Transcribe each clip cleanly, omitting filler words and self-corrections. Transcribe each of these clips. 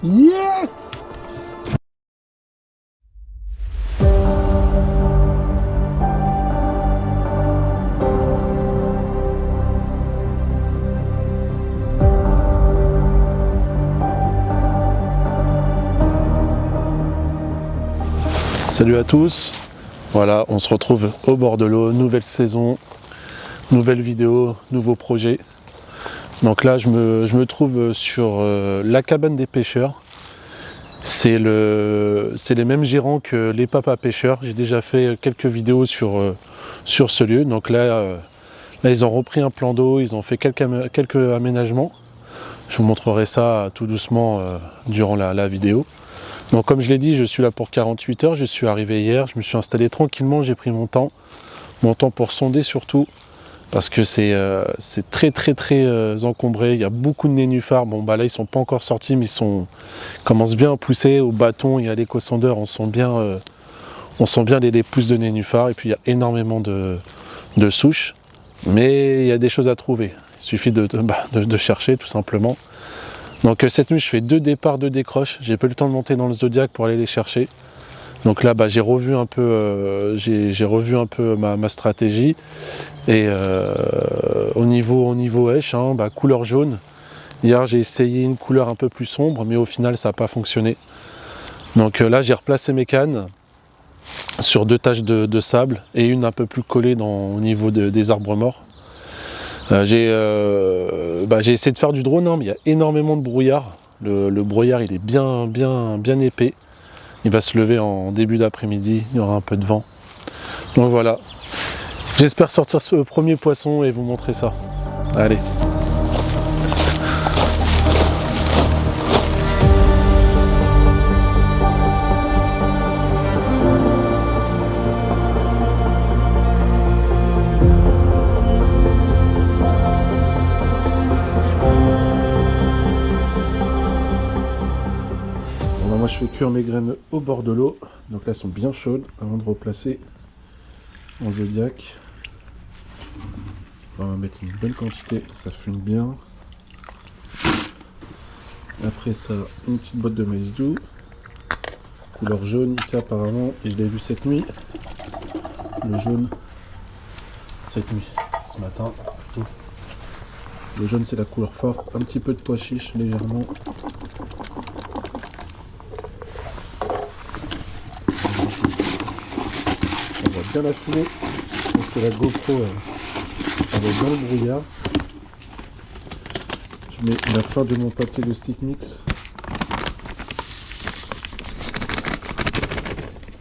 Yes! Salut à tous, voilà, on se retrouve au bord de l'eau, nouvelle saison, nouvelle vidéo, nouveau projet. Donc là je me trouve sur la cabane des pêcheurs. C'est les mêmes gérants que les papas pêcheurs. J'ai déjà fait quelques vidéos sur ce lieu. Donc là ils ont repris un plan d'eau, ils ont fait quelques aménagements. Je vous montrerai ça tout doucement durant la vidéo. Donc comme je l'ai dit, je suis là pour 48 heures, je suis arrivé hier, je me suis installé tranquillement, j'ai pris mon temps pour sonder surtout, parce que c'est très encombré, il y a beaucoup de nénuphars. Bon bah là ils sont pas encore sortis, mais commencent bien à pousser au bâton et à l'éco-sondeur, on sent bien les pousses de nénuphars, et puis il y a énormément de souches, mais il y a des choses à trouver, il suffit de chercher tout simplement. Donc cette nuit je fais 2 départs, 2 décroches, j'ai pas eu le temps de monter dans le Zodiac pour aller les chercher. Donc là j'ai revu un peu, ma stratégie. Et au niveau H, couleur jaune. Hier j'ai essayé une couleur un peu plus sombre, mais au final ça n'a pas fonctionné. Donc là j'ai replacé mes cannes sur 2 taches de sable et une un peu plus collée au niveau des arbres morts. J'ai essayé de faire du drone, mais il y a énormément de brouillard. Le brouillard il est bien épais. Il va se lever en début d'après-midi, il y aura un peu de vent. Donc voilà. J'espère sortir ce premier poisson et vous montrer ça. Allez. Moi je fais cuire mes graines au bord de l'eau, donc là elles sont bien chaudes avant de replacer en Zodiac. On va mettre une bonne quantité, ça fume bien. Après ça, une petite boîte de maïs doux, couleur jaune ici apparemment, et je l'ai vu cette nuit, le jaune, cette nuit, ce matin plutôt. Le jaune c'est la couleur forte, un petit peu de pois chiche légèrement. On voit bien la fumée, je pense que la GoPro elle va dans le brouillard. Je mets la fin de mon papier de stick mix.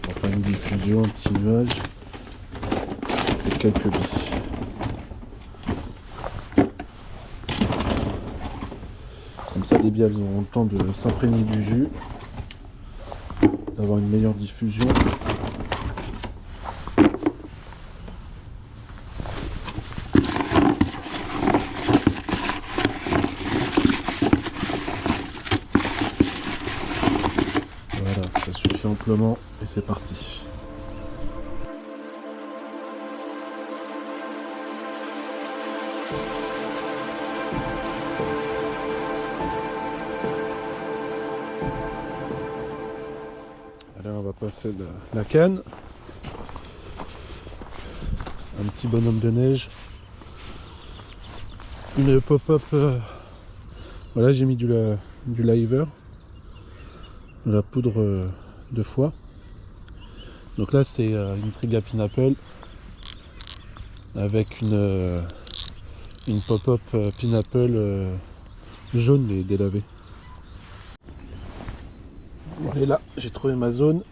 Pour faire une diffusion, un petit nuage et quelques billes. Comme ça les billes elles auront le temps de s'imprégner du jus, d'avoir une meilleure diffusion. Voilà, ça suffit amplement et c'est parti. Allez, on va passer la canne. Un petit bonhomme de neige. Une pop-up. Voilà, j'ai mis du liver. De la poudre de foie. Donc là c'est une Trigga Pineapple avec une pop-up Pineapple jaune et délavée. Bon, et là j'ai trouvé ma zone.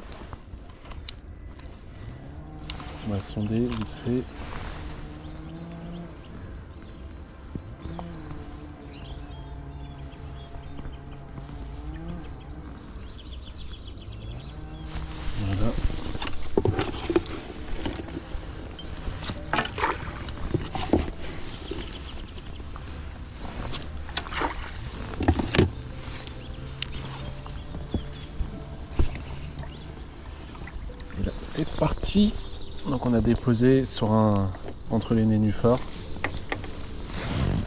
On va sonder vite fait. Voilà. Et là, c'est parti. Donc on a déposé entre les nénuphars.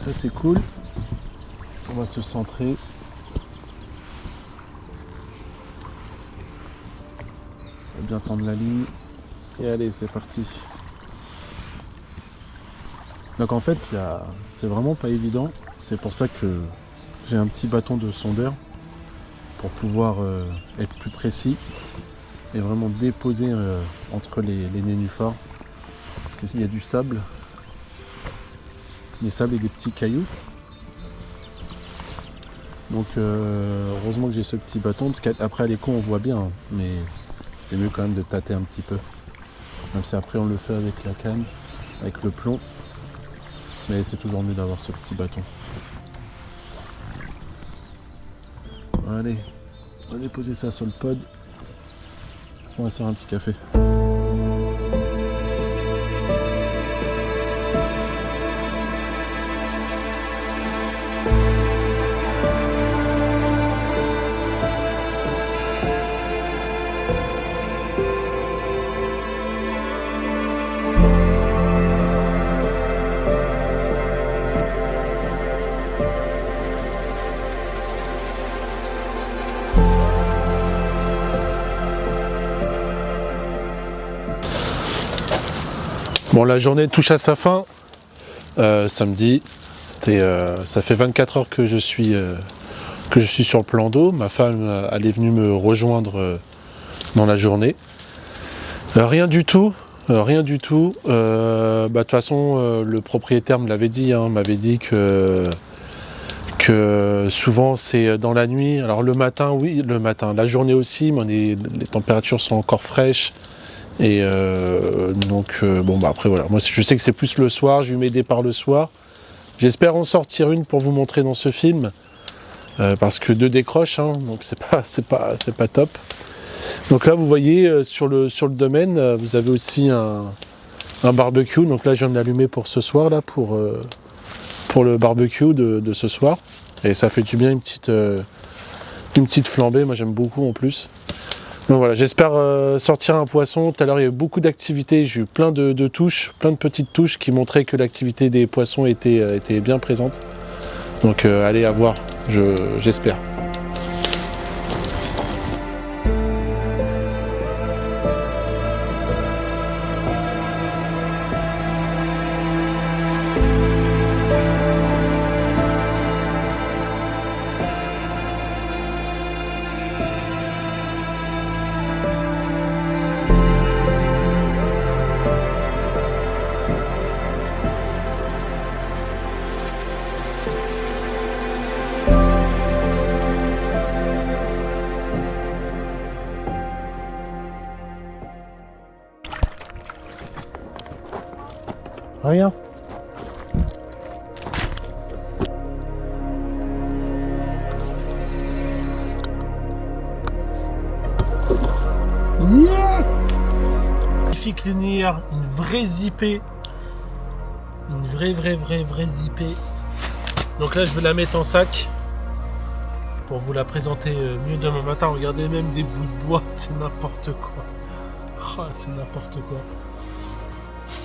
Ça c'est cool. On va se centrer. bien tendre la ligne. Et allez, c'est parti. Donc en fait, c'est vraiment pas évident. C'est pour ça que j'ai un petit bâton de sondeur pour pouvoir être plus précis et vraiment déposer entre les nénuphars. Parce que s'il y a du sable, des sables et des petits cailloux. Donc heureusement que j'ai ce petit bâton, parce qu'après à l'écho on voit bien, hein, mais c'est mieux quand même de tâter un petit peu. Même si après on le fait avec la canne, avec le plomb. Mais c'est toujours mieux d'avoir ce petit bâton. Allez, on va déposer ça sur le pod. On va se faire un petit café. Bon, la journée touche à sa fin. Samedi, ça fait 24 heures que je suis sur le plan d'eau. Ma femme, elle est venue me rejoindre dans la journée. Rien du tout. Rien du tout. De toute façon, le propriétaire me l'avait dit. M'avait dit que souvent c'est dans la nuit. Alors le matin, oui, le matin. La journée aussi, mais les températures sont encore fraîches. Et après voilà, moi je sais que c'est plus le soir, je vais m'aider par le soir. J'espère en sortir une pour vous montrer dans ce film, parce que 2 décroches, donc c'est pas top. Donc là vous voyez sur le domaine, vous avez aussi un barbecue. Donc là je viens de l'allumer pour ce soir là, pour le barbecue de ce soir. Et ça fait du bien une petite flambée, moi j'aime beaucoup en plus. Donc voilà, j'espère sortir un poisson. Tout à l'heure il y a eu beaucoup d'activités, j'ai eu plein de touches, plein de petites touches qui montraient que l'activité des poissons était bien présente. Donc allez, à voir, j'espère. Rien. Yes! Magnifique linéaire, une vraie zippée. Une vraie zippée. Donc là je vais la mettre en sac pour vous la présenter mieux demain matin. Regardez, même des bouts de bois, c'est n'importe quoi. Oh, c'est n'importe quoi.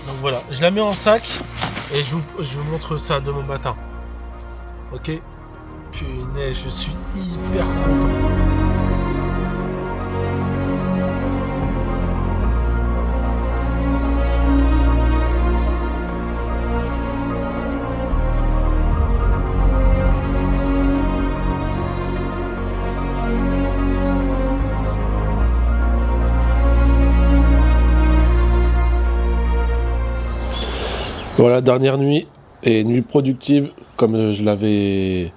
Donc voilà, je la mets en sac et je vous montre ça demain matin. Ok? Punaise, je suis hyper content. Voilà, dernière nuit et nuit productive, comme je l'avais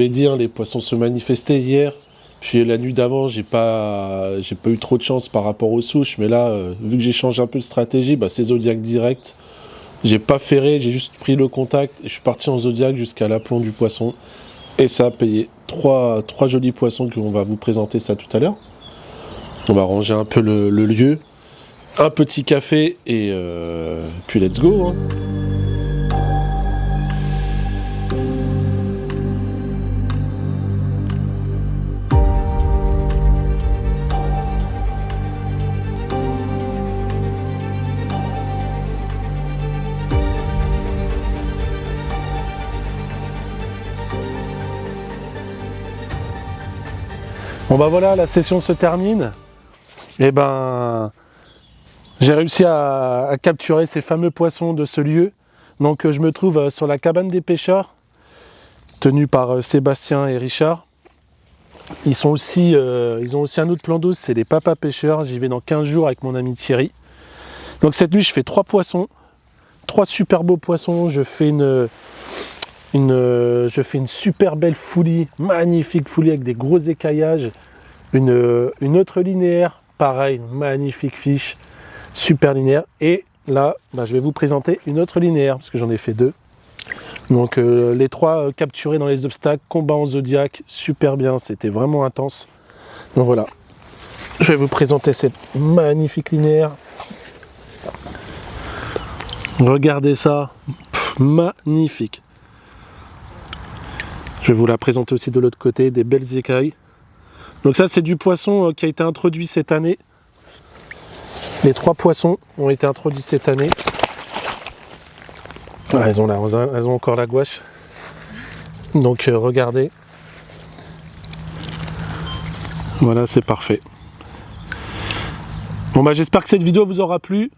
dit, les poissons se manifestaient hier. Puis la nuit d'avant, j'ai pas eu trop de chance par rapport aux souches, mais là, vu que j'ai changé un peu de stratégie, c'est Zodiac direct. J'ai pas ferré, j'ai juste pris le contact et je suis parti en Zodiac jusqu'à l'aplomb du poisson. Et ça a payé. Trois jolis poissons qu'on va vous présenter ça tout à l'heure. On va ranger un peu le lieu. Un petit café et puis let's go. Bon voilà, la session se termine. Et ben, j'ai réussi à capturer ces fameux poissons de ce lieu. Donc je me trouve sur la cabane des pêcheurs, tenue par Sébastien et Richard. Ils ont aussi un autre plan d'eau, c'est les papas pêcheurs. J'y vais dans 15 jours avec mon ami Thierry. Donc cette nuit, je fais 3 poissons, 3 super beaux poissons. Je fais une super belle foulie, magnifique foulie avec des gros écaillages. Une autre linéaire, pareil, magnifique fiche, super linéaire. Et là, je vais vous présenter une autre linéaire, parce que j'en ai fait 2. Donc les 3 capturés dans les obstacles, combat en zodiaque, super bien, c'était vraiment intense. Donc voilà, je vais vous présenter cette magnifique linéaire. Regardez ça, magnifique. Je vais vous la présenter aussi de l'autre côté, des belles écailles. Donc ça c'est du poisson qui a été introduit cette année. Les 3 poissons ont été introduits cette année. Ah, elles ont encore la gouache. Donc regardez. Voilà, c'est parfait. Bon j'espère que cette vidéo vous aura plu.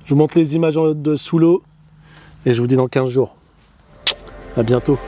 Je vous montre les images de sous l'eau. Et je vous dis dans 15 jours. À bientôt.